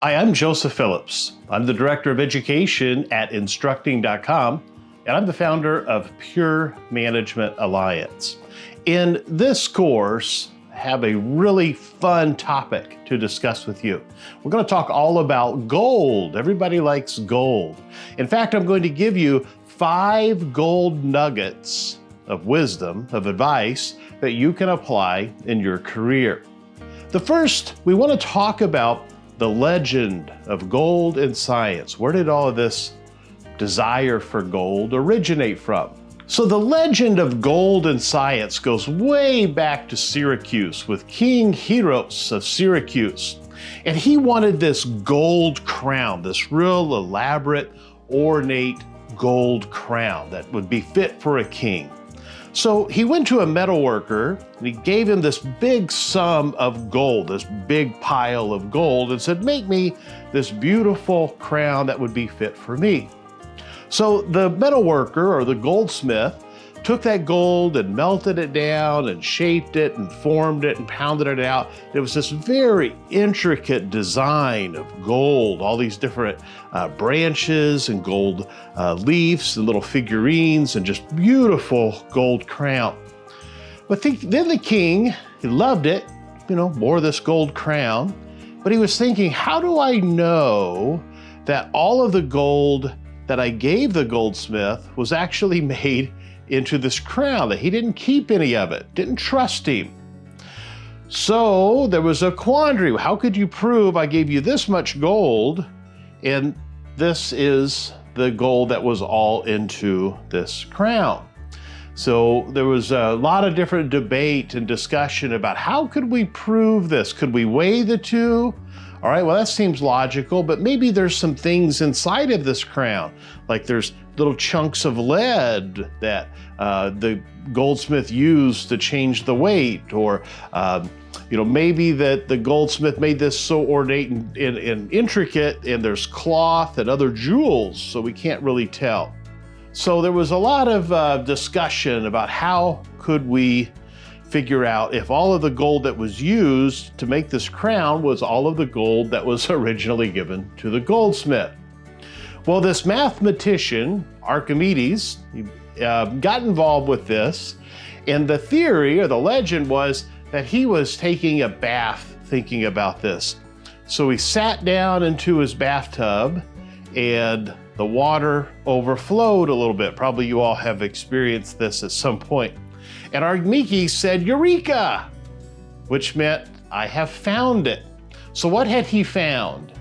Hi, I'm Joseph Phillips. I'm the Director of Education at Instructing.com, and I'm the founder of Pure Management Alliance. In this course, I have a really fun topic to discuss with you. We're going to talk all about gold. Everybody likes gold. In fact, I'm going to give you 5 gold nuggets of wisdom, of advice that you can apply in your career. The first, we want to talk about the legend of gold in science. Where did all of this desire for gold originate from? So the legend of gold in science goes way back to Syracuse with King Hiero of Syracuse. And he wanted this gold crown, this real elaborate, ornate gold crown that would be fit for a king. So he went to a metal worker and he gave him this big sum of gold, this big pile of gold, and said, make me this beautiful crown that would be fit for me. So the metal worker or the goldsmith took that gold and melted it down and shaped it and formed it and pounded it out. It was this very intricate design of gold, all these different branches and gold leaves and little figurines and just beautiful gold crown. But then the king, he loved it, wore this gold crown, but he was thinking, how do I know that all of the gold that I gave the goldsmith was actually made into this crown, that he didn't keep any of it, didn't trust him? So there was a quandary. How could you prove I gave you this much gold and this is the gold that was all into this crown? So there was a lot of different debate and discussion about how could we prove this? Could we weigh the two? All right, well, that seems logical, but maybe there's some things inside of this crown, like there's little chunks of lead that the goldsmith used to change the weight, or maybe that the goldsmith made this so ornate and intricate, and there's cloth and other jewels, so we can't really tell. So there was a lot of discussion about how could we figure out if all of the gold that was used to make this crown was all of the gold that was originally given to the goldsmith. Well, this mathematician, Archimedes, got involved with this, and the theory or the legend was that he was taking a bath thinking about this. So he sat down into his bathtub and the water overflowed a little bit. Probably you all have experienced this at some point. And Archimedes said, Eureka, which meant I have found it. So what had he found?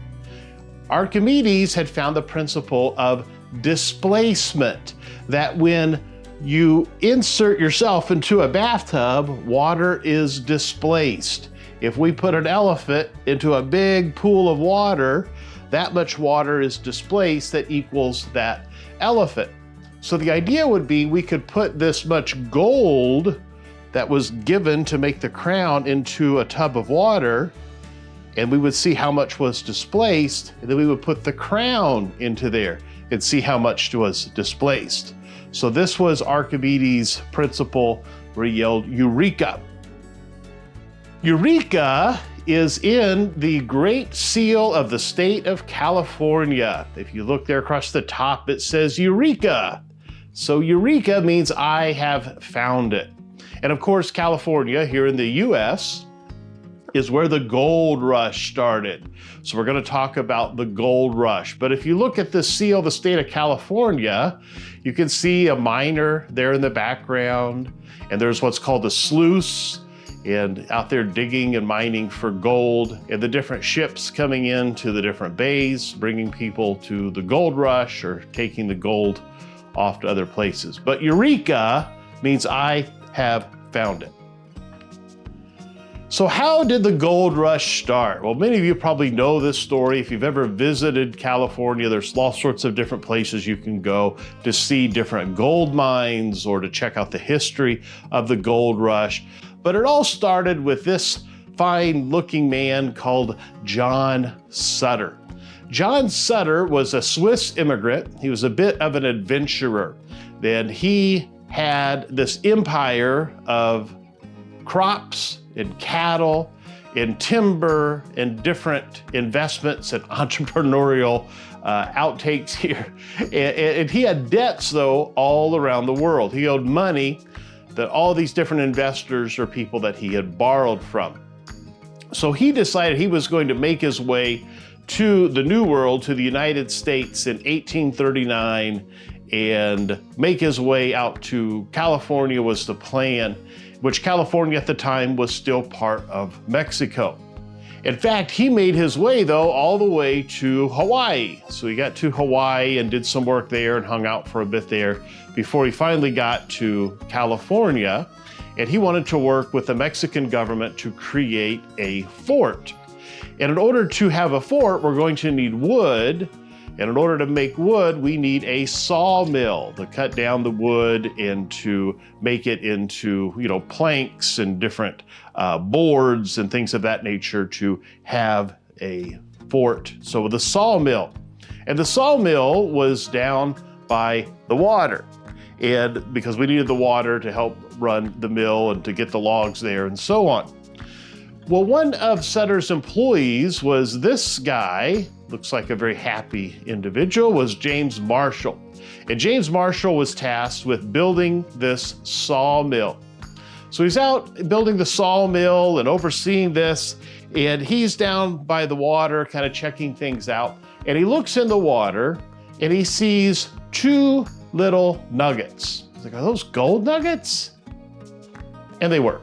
Archimedes had found the principle of displacement, that when you insert yourself into a bathtub, water is displaced. If we put an elephant into a big pool of water, that much water is displaced that equals that elephant. So the idea would be we could put this much gold that was given to make the crown into a tub of water, and we would see how much was displaced, and then we would put the crown into there and see how much was displaced. So this was Archimedes' principle where he yelled, Eureka. Eureka is in the Great Seal of the state of California. If you look there across the top, it says Eureka. So Eureka means I have found it. And of course, California here in the US is where the gold rush started. So we're going to talk about the gold rush. But if you look at the seal of the state of California, you can see a miner there in the background, and there's what's called a sluice, and out there digging and mining for gold, and the different ships coming into the different bays, bringing people to the gold rush or taking the gold off to other places. But Eureka means I have found it. So how did the gold rush start? Well, many of you probably know this story. If you've ever visited California, there's all sorts of different places you can go to see different gold mines or to check out the history of the gold rush. But it all started with this fine-looking man called John Sutter. John Sutter was a Swiss immigrant. He was a bit of an adventurer. Then he had this empire of crops and cattle in timber and different investments and entrepreneurial outtakes here. And he had debts, though, all around the world. He owed money that all these different investors or people that he had borrowed from. So he decided he was going to make his way to the New World, to the United States in 1839, and make his way out to California was the plan, which California at the time was still part of Mexico. In fact, he made his way, though, all the way to Hawaii. So he got to Hawaii and did some work there and hung out for a bit there before he finally got to California. And he wanted to work with the Mexican government to create a fort. And in order to have a fort, we're going to need wood. And in order to make wood, we need a sawmill to cut down the wood and to make it into, planks and different boards and things of that nature to have a fort. So the sawmill. And the sawmill was down by the water. And because we needed the water to help run the mill and to get the logs there and so on. Well, one of Sutter's employees was this guy, looks like a very happy individual, was James Marshall. And James Marshall was tasked with building this sawmill. So he's out building the sawmill and overseeing this, and he's down by the water kind of checking things out. And he looks in the water and he sees two little nuggets. He's like, are those gold nuggets? And they were.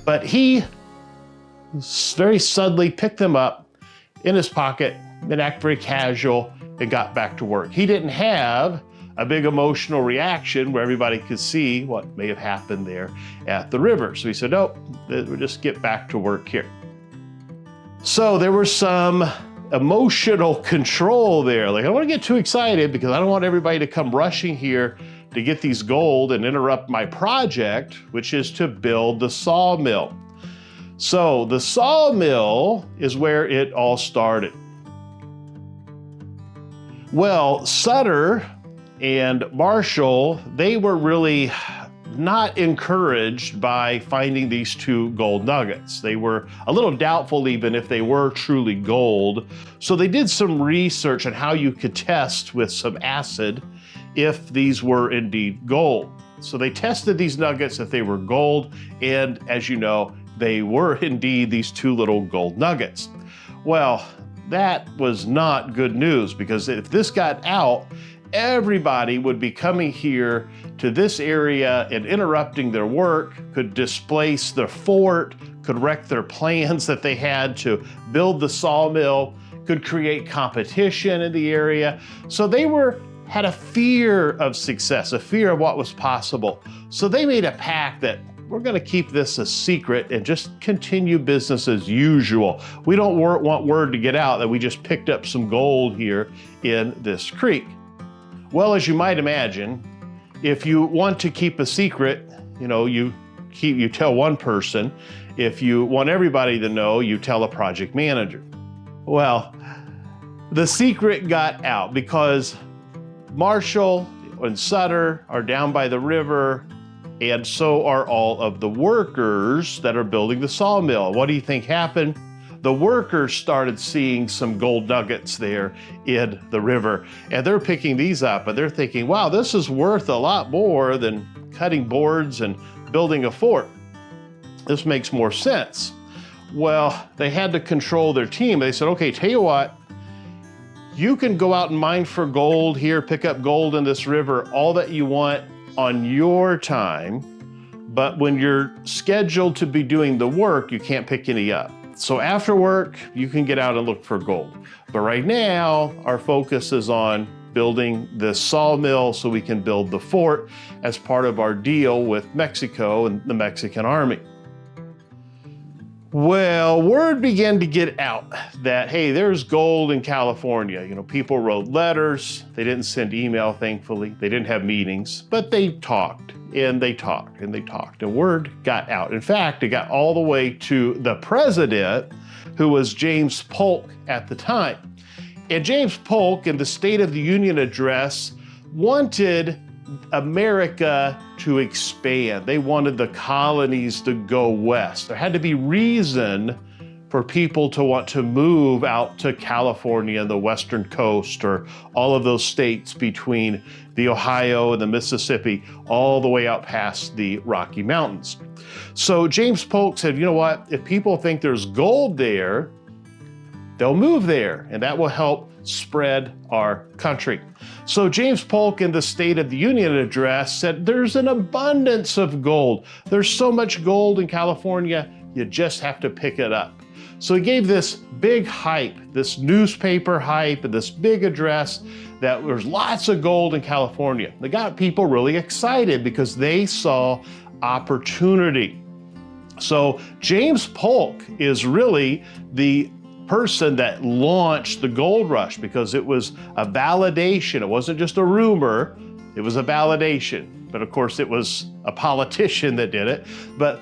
But he very suddenly picked them up in his pocket and acted very casual and got back to work. He didn't have a big emotional reaction where everybody could see what may have happened there at the river. So he said, nope, we'll just get back to work here. So there was some emotional control there. Like, I don't want to get too excited because I don't want everybody to come rushing here to get these gold and interrupt my project, which is to build the sawmill. So the sawmill is where it all started. Well, Sutter and Marshall, they were really not encouraged by finding these two gold nuggets. They were a little doubtful even if they were truly gold. So they did some research on how you could test with some acid if these were indeed gold. So they tested these nuggets if they were gold, and as you know, they were indeed these two little gold nuggets. Well, that was not good news, because if this got out, everybody would be coming here to this area and interrupting their work, could displace their fort, could wreck their plans that they had to build the sawmill, could create competition in the area. So they had a fear of success, a fear of what was possible. So they made a pact that we're going to keep this a secret and just continue business as usual. We don't want word to get out that we just picked up some gold here in this creek. Well, as you might imagine, if you want to keep a secret, you tell one person. If you want everybody to know, you tell a project manager. Well, the secret got out because Marshall and Sutter are down by the river, and so are all of the workers that are building the sawmill. What do you think happened? The workers started seeing some gold nuggets there in the river, and they're picking these up, and they're thinking, wow, this is worth a lot more than cutting boards and building a fort. This makes more sense. Well, they had to control their team. They said, okay, tell you what, you can go out and mine for gold here, pick up gold in this river, all that you want on your time, but when you're scheduled to be doing the work, you can't pick any up. So after work, you can get out and look for gold. But right now, our focus is on building the sawmill so we can build the fort as part of our deal with Mexico and the Mexican army. Well, word began to get out that, hey, there's gold in California. People wrote letters. They didn't send email, thankfully. They didn't have meetings, but they talked and they talked and they talked, and word got out. In fact, it got all the way to the president, who was James Polk at the time. And James Polk, in the State of the Union address, wanted America to expand. They wanted the colonies to go west. There had to be reason for people to want to move out to California, the Western coast, or all of those states between the Ohio and the Mississippi, all the way out past the Rocky Mountains. So James Polk said, you know what, if people think there's gold there, they'll move there, and that will help spread our country. So James Polk in the State of the Union address said, there's an abundance of gold. There's so much gold in California, you just have to pick it up. So he gave this big hype, this newspaper hype, and this big address that there's lots of gold in California. They got people really excited because they saw opportunity. So James Polk is really the person that launched the gold rush because it was a validation. It wasn't just a rumor, it was a validation. But of course it was a politician that did it, but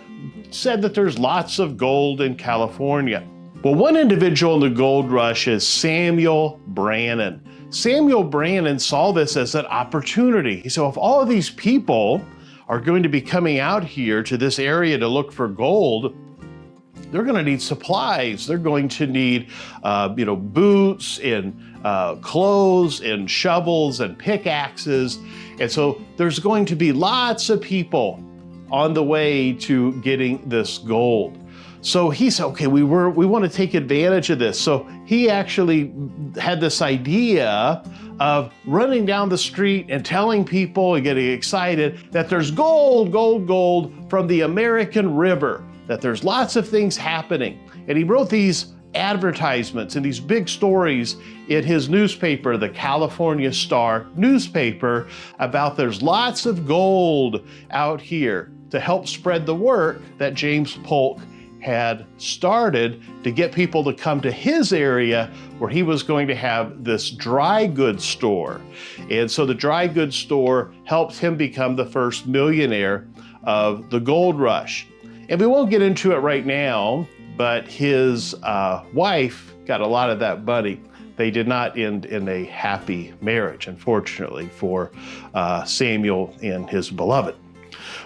said that there's lots of gold in California. Well, one individual in the gold rush is Samuel Brannan. Samuel Brannan saw this as an opportunity. He said, if all of these people are going to be coming out here to this area to look for gold, they're going to need supplies. They're going to need, boots and clothes and shovels and pickaxes. And so there's going to be lots of people on the way to getting this gold. So he said, okay, we want to take advantage of this. So he actually had this idea of running down the street and telling people and getting excited that there's gold, gold, gold from the American River, that there's lots of things happening. And he wrote these advertisements and these big stories in his newspaper, the California Star newspaper, about there's lots of gold out here to help spread the work that James Polk had started to get people to come to his area where he was going to have this dry goods store. And so the dry goods store helped him become the first millionaire of the gold rush. And we won't get into it right now, but his wife got a lot of that money. They did not end in a happy marriage, unfortunately, for Samuel and his beloved.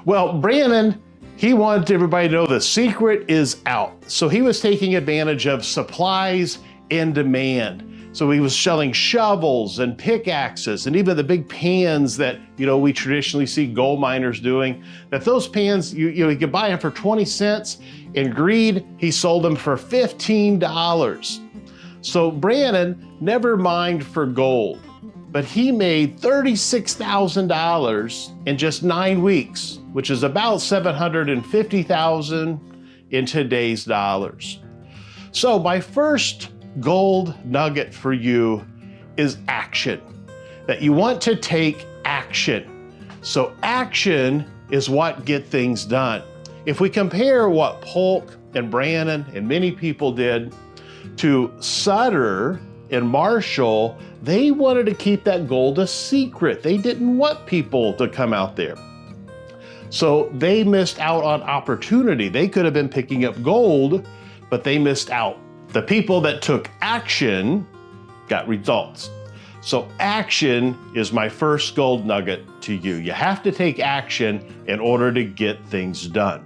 Well, Brannan, he wanted everybody to know the secret is out. So he was taking advantage of supplies and demand. So he was selling shovels and pickaxes and even the big pans that, we traditionally see gold miners doing, that those pans, you could buy them for 20 cents. In greed, he sold them for $15. So Brannan never mined for gold, but he made $36,000 in just 9 weeks, which is about $750,000 in today's dollars. So my first gold nugget for you is action, that you want to take action. So action is what gets things done. If we compare what Polk and Brannan and many people did to Sutter and Marshall, they wanted to keep that gold a secret. They didn't want people to come out there. So they missed out on opportunity. They could have been picking up gold, but they missed out. The people that took action got results. So action is my first gold nugget to you. You have to take action in order to get things done.